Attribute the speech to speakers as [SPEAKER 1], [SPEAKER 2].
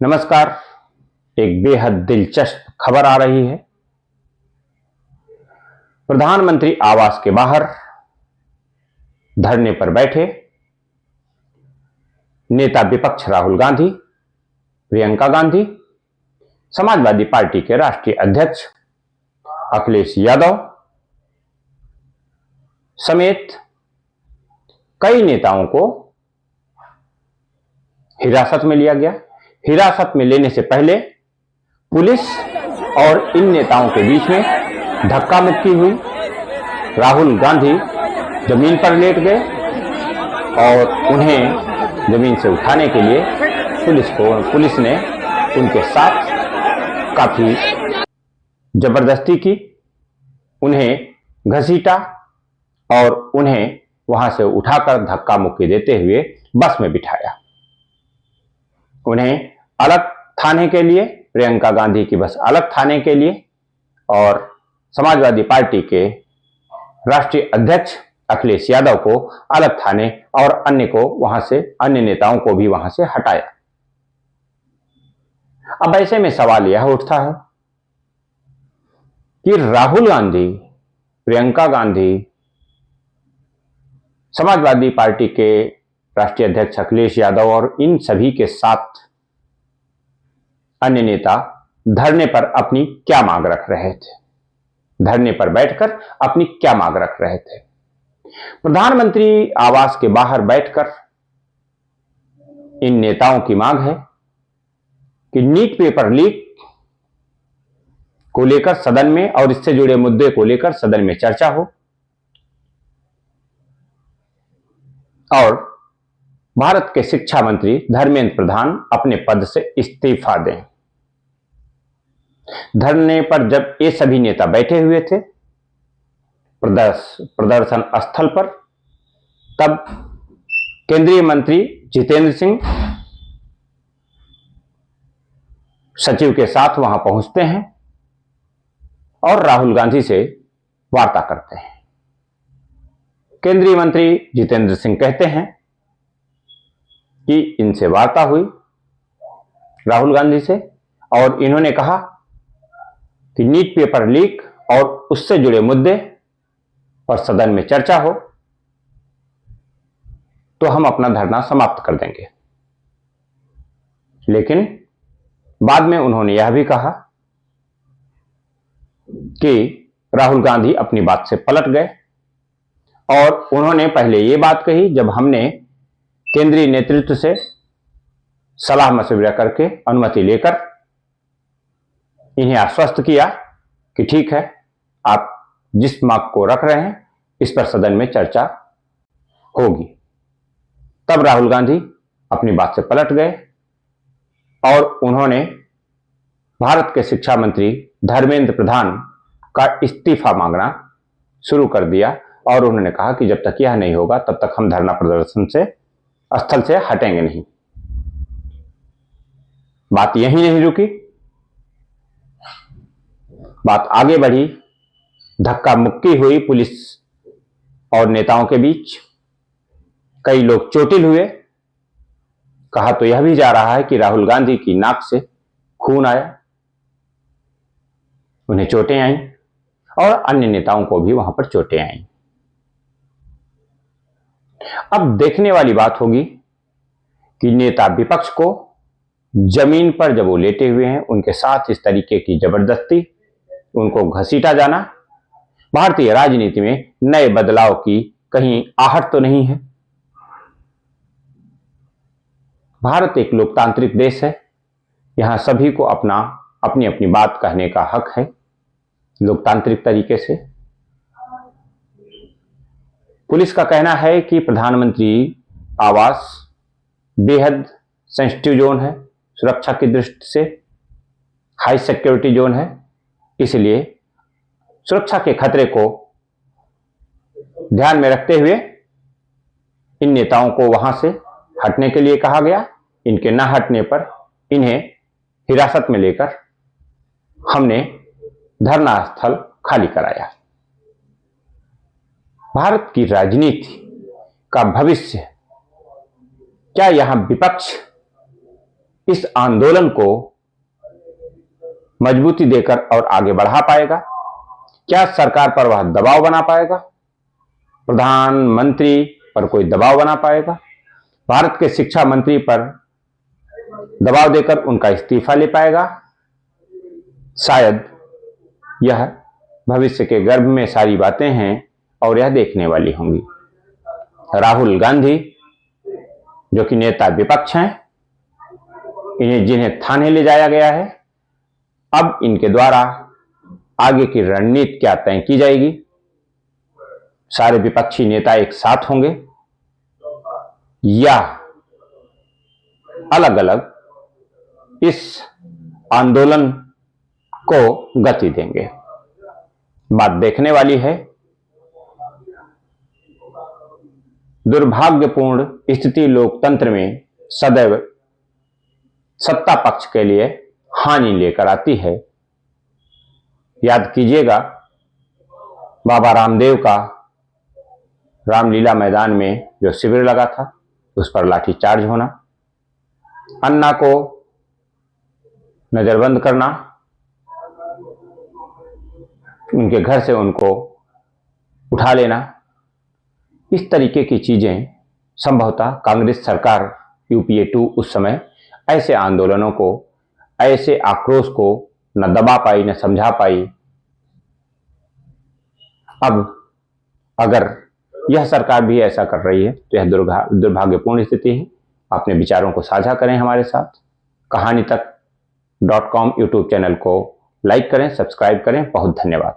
[SPEAKER 1] नमस्कार। एक बेहद दिलचस्प खबर आ रही है। प्रधानमंत्री आवास के बाहर धरने पर बैठे नेता विपक्ष राहुल गांधी, प्रियंका गांधी, समाजवादी पार्टी के राष्ट्रीय अध्यक्ष अखिलेश यादव समेत कई नेताओं को हिरासत में लिया गया। हिरासत में लेने से पहले पुलिस और इन नेताओं के बीच में धक्का मुक्की हुई। राहुल गांधी जमीन पर लेट गए और उन्हें जमीन से उठाने के लिए पुलिस ने उनके साथ काफी जबरदस्ती की, उन्हें घसीटा और उन्हें वहां से उठाकर धक्का मुक्की देते हुए बस में बिठाया। उन्हें अलग थाने के लिए, प्रियंका गांधी की बस अलग थाने के लिए और समाजवादी पार्टी के राष्ट्रीय अध्यक्ष अखिलेश यादव को अलग थाने और अन्य नेताओं को भी वहां से हटाया। अब ऐसे में सवाल यह उठता है कि राहुल गांधी, प्रियंका गांधी, समाजवादी पार्टी के राष्ट्रीय अध्यक्ष अखिलेश यादव और इन सभी के साथ अन्य नेता धरने पर अपनी क्या मांग रख रहे थे, धरने पर बैठकर अपनी क्या मांग रख रहे थे। प्रधानमंत्री आवास के बाहर बैठकर इन नेताओं की मांग है कि नीट पेपर लीक को लेकर सदन में और इससे जुड़े मुद्दे को लेकर सदन में चर्चा हो और भारत के शिक्षा मंत्री धर्मेंद्र प्रधान अपने पद से इस्तीफा दें। धरने पर जब ये सभी नेता बैठे हुए थे प्रदर्शन स्थल पर, तब केंद्रीय मंत्री जितेंद्र सिंह सचिव के साथ वहां पहुंचते हैं और राहुल गांधी से वार्ता करते हैं। केंद्रीय मंत्री जितेंद्र सिंह कहते हैं कि इनसे वार्ता हुई राहुल गांधी से और इन्होंने कहा कि नीट पेपर लीक और उससे जुड़े मुद्दे पर सदन में चर्चा हो तो हम अपना धरना समाप्त कर देंगे। लेकिन बाद में उन्होंने यह भी कहा कि राहुल गांधी अपनी बात से पलट गए और उन्होंने पहले यह बात कही, जब हमने केंद्रीय नेतृत्व से सलाह मशविरा करके अनुमति लेकर इन्हें आश्वस्त किया कि ठीक है, आप जिस मांग को रख रहे हैं इस पर सदन में चर्चा होगी, तब राहुल गांधी अपनी बात से पलट गए और उन्होंने भारत के शिक्षा मंत्री धर्मेंद्र प्रधान का इस्तीफा मांगना शुरू कर दिया और उन्होंने कहा कि जब तक यह नहीं होगा तब तक हम धरना प्रदर्शन से स्थल से हटेंगे नहीं। बात यहीं नहीं रुकी, बात आगे बढ़ी, धक्का मुक्की हुई पुलिस और नेताओं के बीच, कई लोग चोटिल हुए। कहा तो यह भी जा रहा है कि राहुल गांधी की नाक से खून आया, उन्हें चोटें आईं और अन्य नेताओं को भी वहां पर चोटें आईं। अब देखने वाली बात होगी कि नेता विपक्ष को जमीन पर जब वो लेटे हुए हैं उनके साथ इस तरीके की जबरदस्ती, उनको घसीटा जाना भारतीय राजनीति में नए बदलाव की कहीं आहट तो नहीं है। भारत एक लोकतांत्रिक देश है, यहां सभी को अपनी अपनी बात कहने का हक है लोकतांत्रिक तरीके से। पुलिस का कहना है कि प्रधानमंत्री आवास बेहद सेंसिटिव जोन है, सुरक्षा की दृष्टि से हाई सिक्योरिटी जोन है, इसलिए सुरक्षा के खतरे को ध्यान में रखते हुए इन नेताओं को वहां से हटने के लिए कहा गया। इनके न हटने पर इन्हें हिरासत में लेकर हमने धरना स्थल खाली कराया। भारत की राजनीति का भविष्य क्या यहां विपक्ष इस आंदोलन को मजबूती देकर और आगे बढ़ा पाएगा? क्या सरकार पर वह दबाव बना पाएगा? प्रधानमंत्री पर कोई दबाव बना पाएगा? भारत के शिक्षा मंत्री पर दबाव देकर उनका इस्तीफा ले पाएगा? शायद यह भविष्य के गर्भ में सारी बातें हैं और यह देखने वाली होंगी। राहुल गांधी जो कि नेता विपक्ष हैं, जिन्हें थाने ले जाया गया है, अब इनके द्वारा आगे की रणनीति क्या तय की जाएगी? सारे विपक्षी नेता एक साथ होंगे या अलग अलग इस आंदोलन को गति देंगे? बात देखने वाली है। दुर्भाग्यपूर्ण स्थिति लोकतंत्र में सदैव सत्ता पक्ष के लिए हानि लेकर आती है। याद कीजिएगा बाबा रामदेव का रामलीला मैदान में जो शिविर लगा था, उस पर लाठीचार्ज होना, अन्ना को नजरबंद करना, उनके घर से उनको उठा लेना, इस तरीके की चीजें संभवतः कांग्रेस सरकार यूपीए 2 उस समय ऐसे आंदोलनों को, ऐसे आक्रोश को न दबा पाई न समझा पाई। अब अगर यह सरकार भी ऐसा कर रही है तो यह दुर्भाग्यपूर्ण स्थिति है। अपने विचारों को साझा करें हमारे साथ। कहानी तक .com यूट्यूब चैनल को लाइक करें, सब्सक्राइब करें। बहुत धन्यवाद।